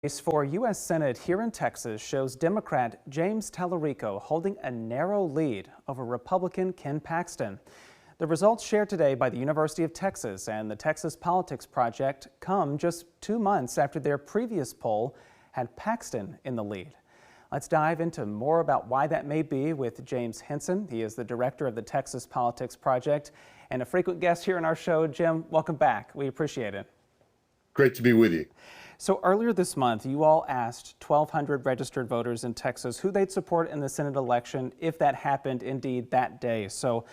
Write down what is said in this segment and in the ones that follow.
Race for U.S. Senate here in Texas shows Democrat James Talarico holding a narrow lead over Republican Ken Paxton. The results shared today by the University of Texas and the Texas Politics Project come just 2 months after their previous poll had Paxton in the lead. Let's dive into more about why that may be with James Henson. He is the director of the Texas Politics Project and a frequent guest here on our show. Jim, welcome back. We appreciate it. Great to be with you. So earlier this month, you all asked 1,200 registered voters in Texas who they'd support in the Senate election if that happened indeed that day. So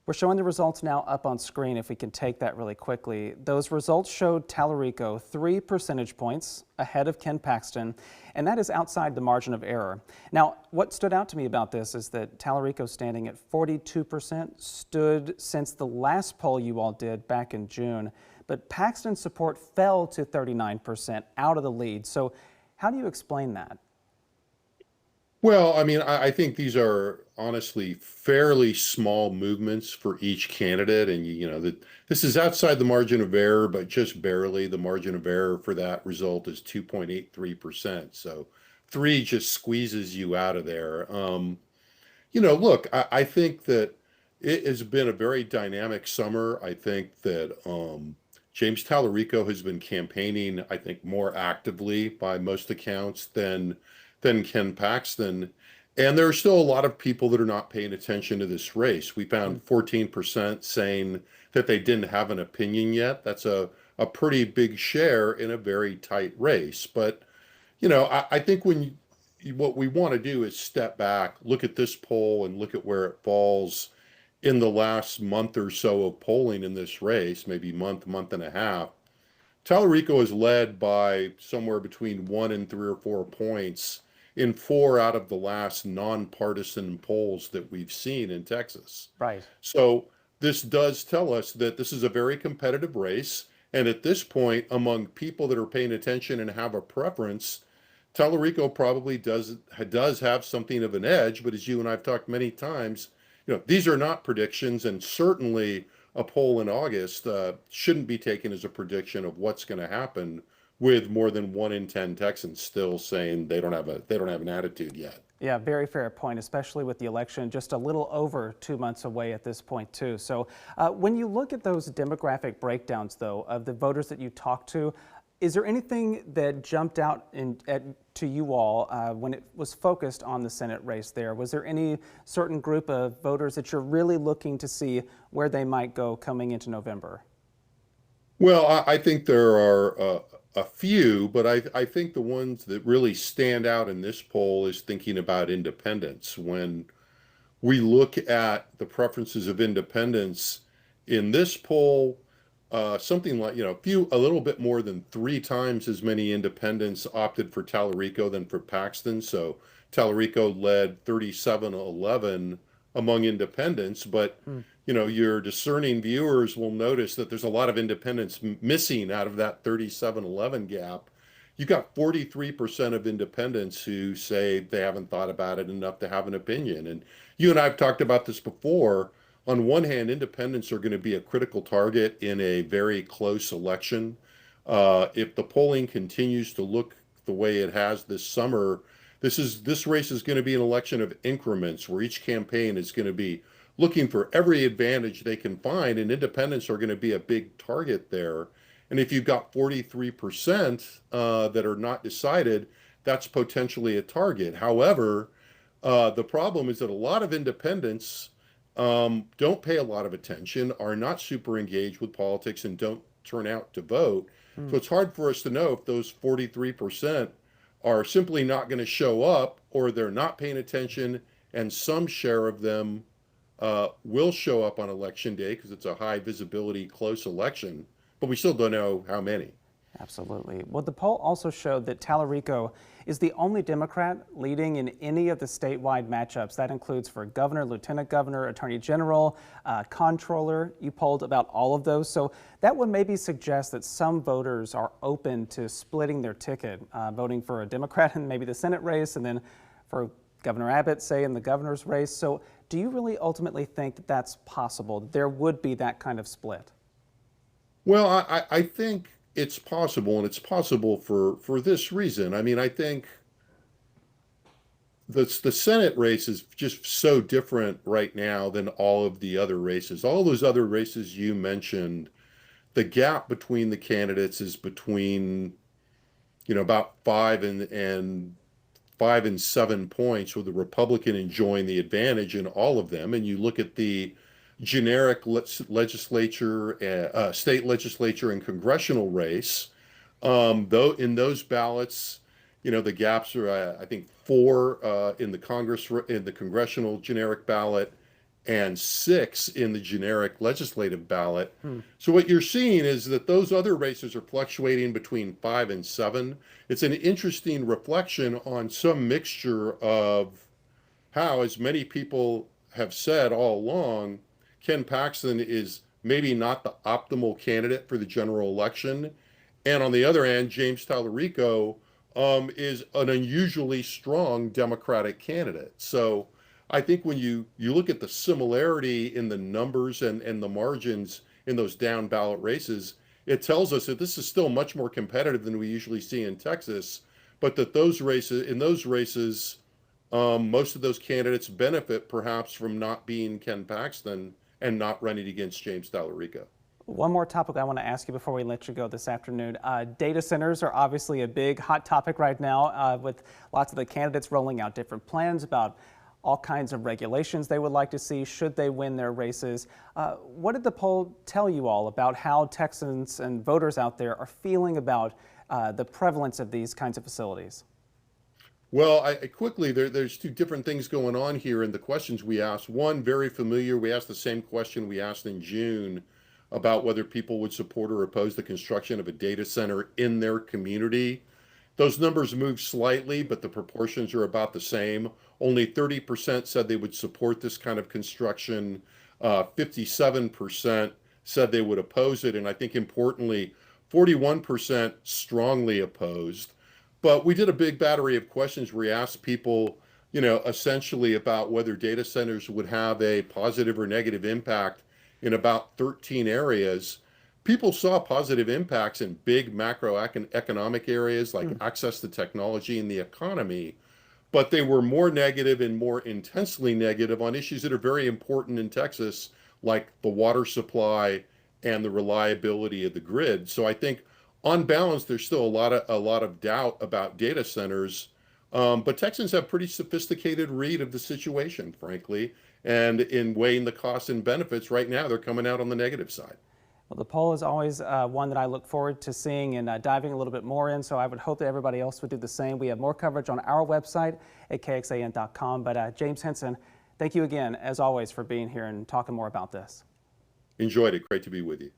we're showing the results now up on screen if we can take that really quickly. Those results showed Talarico 3 percentage points ahead of Ken Paxton, and that is outside the margin of error. Now, what stood out to me about this is that Talarico standing at 42% stood since the last poll you all did back in June. But Paxton's support fell to 39% out of the lead. So how do you explain that? Well, I think these are honestly fairly small movements for each candidate. And, this is outside the margin of error, but just barely. The margin of error for that result is 2.83%. So 3 just squeezes you out of there. Look, I think that it has been a very dynamic summer. I think that James Talarico has been campaigning, I think, more actively by most accounts than Ken Paxton. And there are still a lot of people that are not paying attention to this race. We found 14% saying that they didn't have an opinion yet. That's a pretty big share in a very tight race. But, I think what we want to do is step back, look at this poll and look at where it falls in the last month or so of polling in this race, maybe month and a half. Talarico is led by somewhere between 1 and 3 or 4 points in 4 out of the last nonpartisan polls that we've seen in Texas. Right. So this does tell us that this is a very competitive race. And at this point, among people that are paying attention and have a preference, Talarico probably does have something of an edge. But as you and I've talked many times, these are not predictions, and certainly a poll in August shouldn't be taken as a prediction of what's going to happen with more than 1 in 10 Texans still saying they don't have an attitude yet. Yeah, very fair point, especially with the election just a little over 2 months away at this point, too. So when you look at those demographic breakdowns, though, of the voters that you talked to, is there anything that jumped out to you all when it was focused on the Senate race there? Was there any certain group of voters that you're really looking to see where they might go coming into November? Well, I think there are a few, but I think the ones that really stand out in this poll is thinking about independents. When we look at the preferences of independents in this poll, something like, a little bit more than 3 times as many independents opted for Talarico than for Paxton. So Talarico led 37-11 among independents, but your discerning viewers will notice that there's a lot of independents missing out of that 37-11 gap. You got 43% of independents who say they haven't thought about it enough to have an opinion. And you and I have talked about this before. On one hand, independents are going to be a critical target in a very close election. If the polling continues to look the way it has this summer, this race is going to be an election of increments where each campaign is going to be looking for every advantage they can find, and independents are going to be a big target there. And if you've got 43% that are not decided, that's potentially a target. However, the problem is that a lot of independents don't pay a lot of attention, are not super engaged with politics, and don't turn out to vote. So it's hard for us to know if those 43% are simply not going to show up, or they're not paying attention, and some share of them will show up on election day because it's a high visibility, close election, but we still don't know how many. Absolutely. Well, the poll also showed that Talarico is the only Democrat leading in any of the statewide matchups. That includes for governor, lieutenant governor, attorney general, comptroller. You polled about all of those. So that would maybe suggest that some voters are open to splitting their ticket, voting for a Democrat in maybe the Senate race and then for Governor Abbott, say, in the governor's race. So do you really ultimately think that that's possible? There would be that kind of split? Well, I think it's possible, and it's possible for this reason. I mean, I think the Senate race is just so different right now than all of the other races. All those other races you mentioned, the gap between the candidates is between, about 5 and 7 points, with the Republican enjoying the advantage in all of them. And you look at the generic legislature, state legislature and congressional race, though in those ballots, the gaps are, I think, 4 in the congressional generic ballot, and 6 in the generic legislative ballot. So what you're seeing is that those other races are fluctuating between 5 and 7. It's an interesting reflection on some mixture of how, as many people have said all along, Ken Paxton is maybe not the optimal candidate for the general election. And on the other hand, James Talarico is an unusually strong Democratic candidate. So I think when you look at the similarity in the numbers and the margins in those down ballot races, it tells us that this is still much more competitive than we usually see in Texas, but that those races, most of those candidates benefit perhaps from not being Ken Paxton and not running against James Talarico. One more topic I want to ask you before we let you go this afternoon. Data centers are obviously a big hot topic right now, with lots of the candidates rolling out different plans about all kinds of regulations they would like to see should they win their races. What did the poll tell you all about how Texans and voters out there are feeling about the prevalence of these kinds of facilities? Well, there's 2 different things going on here in the questions we asked. One, very familiar, we asked the same question we asked in June about whether people would support or oppose the construction of a data center in their community. Those numbers move slightly, but the proportions are about the same. Only 30% said they would support this kind of construction. 57% said they would oppose it. And I think importantly, 41% strongly opposed. But we did a big battery of questions where we asked people, essentially about whether data centers would have a positive or negative impact in about 13 areas. People saw positive impacts in big macroeconomic areas like access to technology and the economy, but they were more negative and more intensely negative on issues that are very important in Texas, like the water supply and the reliability of the grid. So I think on balance, there's still a lot of doubt about data centers, but Texans have pretty sophisticated read of the situation, frankly, and in weighing the costs and benefits right now, they're coming out on the negative side. Well, the poll is always one that I look forward to seeing and diving a little bit more in, so I would hope that everybody else would do the same. We have more coverage on our website at KXAN.com, but James Henson, thank you again, as always, for being here and talking more about this. Enjoyed it. Great to be with you.